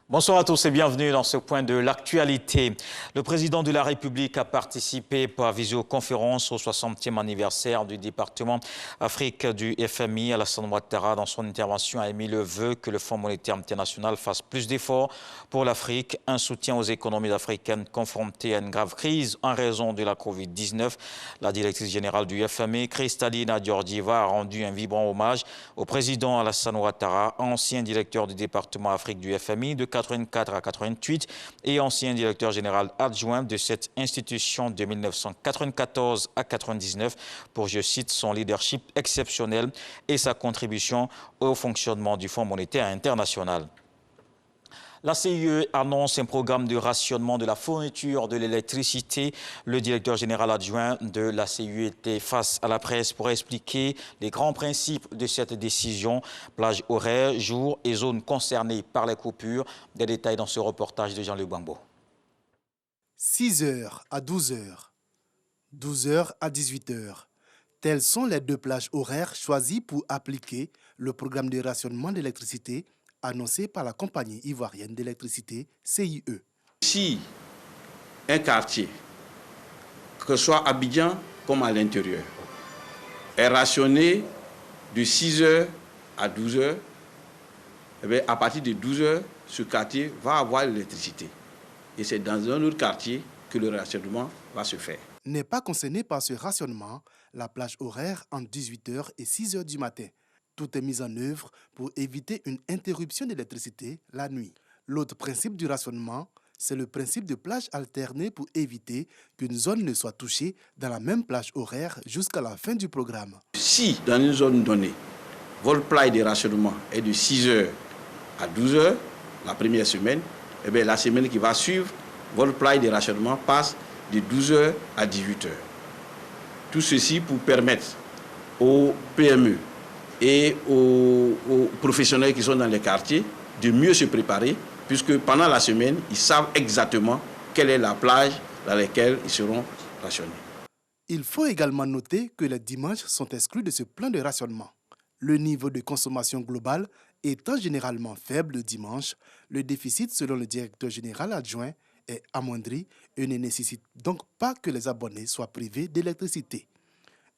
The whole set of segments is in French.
Bonsoir à tous et bienvenue dans ce point de l'actualité. Le président de la République a participé par visioconférence au 60e anniversaire du département Afrique du FMI. Alassane Ouattara, dans son intervention, a émis le vœu que le Fonds monétaire international fasse plus d'efforts pour l'Afrique, un soutien aux économies africaines confrontées à une grave crise en raison de la Covid-19. La directrice générale du FMI, Kristalina Georgieva, a rendu un vibrant hommage au président Alassane Ouattara, ancien directeur du département Afrique du FMI de 84 à 88 et ancien directeur général adjoint de cette institution de 1994 à 99 pour, je cite, son leadership exceptionnel et sa contribution au fonctionnement du Fonds monétaire international. La CIE annonce un programme de rationnement de la fourniture de l'électricité. Le directeur général adjoint de la CIE était face à la presse pour expliquer les grands principes de cette décision. Plage horaire, jours et zones concernées par les coupures. Des détails dans ce reportage de Jean-Luc Bambo. 6h à 12h, 12h à 18h. Telles sont les deux plages horaires choisies pour appliquer le programme de rationnement d'électricité annoncé par la compagnie ivoirienne d'électricité CIE. Si un quartier, que ce soit à Abidjan comme à l'intérieur, est rationné de 6h à 12h, à partir de 12h, ce quartier va avoir l'électricité. Et c'est dans un autre quartier que le rationnement va se faire. N'est pas concernée par ce rationnement la plage horaire entre 18h et 6h du matin. Tout est mis en œuvre pour éviter une interruption d'électricité la nuit. L'autre principe du rationnement, c'est le principe de plage alternée pour éviter qu'une zone ne soit touchée dans la même plage horaire jusqu'à la fin du programme. Si dans une zone donnée, votre plage de rationnement est de 6h à 12h, la première semaine, la semaine qui va suivre, votre plage de rationnement passe de 12h à 18h. Tout ceci pour permettre aux PME et aux professionnels qui sont dans les quartiers de mieux se préparer, puisque pendant la semaine, ils savent exactement quelle est la plage dans laquelle ils seront rationnés. Il faut également noter que les dimanches sont exclus de ce plan de rationnement. Le niveau de consommation globale étant généralement faible le dimanche, le déficit, selon le directeur général adjoint, est amoindri et ne nécessite donc pas que les abonnés soient privés d'électricité.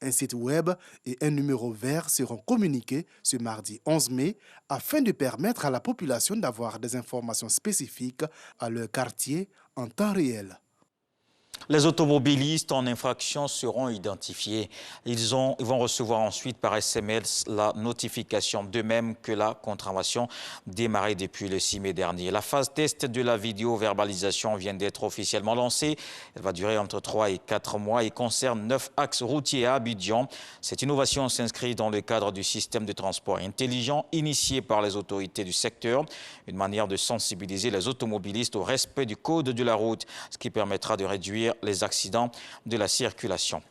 Un site web et un numéro vert seront communiqués ce mardi 11 mai afin de permettre à la population d'avoir des informations spécifiques à leur quartier en temps réel. Les automobilistes en infraction seront identifiés. Ils vont recevoir ensuite par SMS la notification, de même que la contravention démarrée depuis le 6 mai dernier. La phase test de la vidéo-verbalisation vient d'être officiellement lancée. Elle va durer entre 3 et 4 mois et concerne 9 axes routiers à Abidjan. Cette innovation s'inscrit dans le cadre du système de transport intelligent initié par les autorités du secteur, une manière de sensibiliser les automobilistes au respect du code de la route, ce qui permettra de réduire les accidents de la circulation.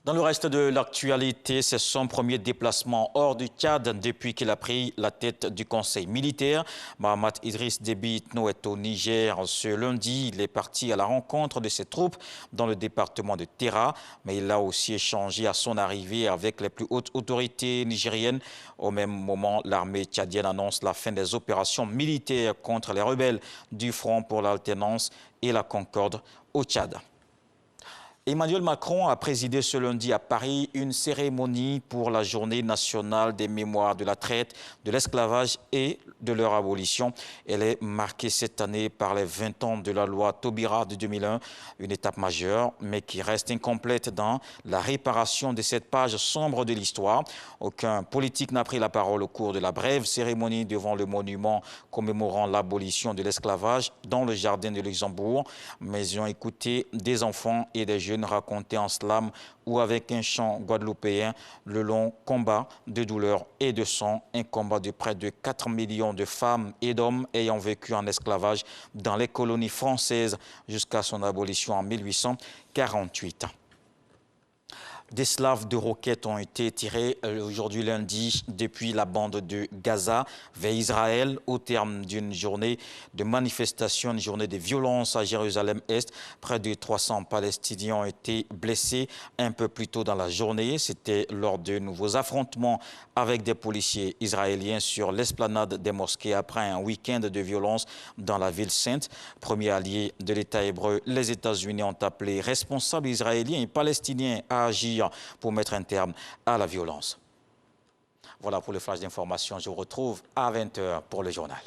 Dans le reste de l'actualité, c'est son premier déplacement hors du Tchad depuis qu'il a pris la tête du Conseil militaire. Mahamat Idriss Déby Itno est au Niger ce lundi. Il est parti à la rencontre de ses troupes dans le département de Terra, mais il a aussi échangé à son arrivée avec les plus hautes autorités nigériennes. Au même moment, l'armée tchadienne annonce la fin des opérations militaires contre les rebelles du Front pour l'alternance et la concorde au Tchad. Emmanuel Macron a présidé ce lundi à Paris une cérémonie pour la journée nationale des mémoires de la traite, de l'esclavage et de leur abolition. Elle est marquée cette année par les 20 ans de la loi Taubira de 2001, une étape majeure, mais qui reste incomplète dans la réparation de cette page sombre de l'histoire. Aucun politique n'a pris la parole au cours de la brève cérémonie devant le monument commémorant l'abolition de l'esclavage dans le jardin de Luxembourg, mais ils ont écouté des enfants et des jeunes raconter en slam ou avec un chant guadeloupéen le long combat de douleur et de sang, un combat de près de 4 millions de femmes et d'hommes ayant vécu en esclavage dans les colonies françaises jusqu'à son abolition en 1848. Des slaves de roquettes ont été tirés aujourd'hui lundi depuis la bande de Gaza vers Israël au terme d'une journée de manifestation, une journée de violence à Jérusalem-Est. Près de 300 Palestiniens ont été blessés un peu plus tôt dans la journée. C'était lors de nouveaux affrontements avec des policiers israéliens sur l'esplanade des mosquées après un week-end de violence dans la ville sainte. Premier allié de l'État hébreu, les États-Unis ont appelé responsables israéliens et palestiniens à agir pour mettre un terme à la violence. Voilà pour le flash d'information. Je vous retrouve à 20 h pour le journal.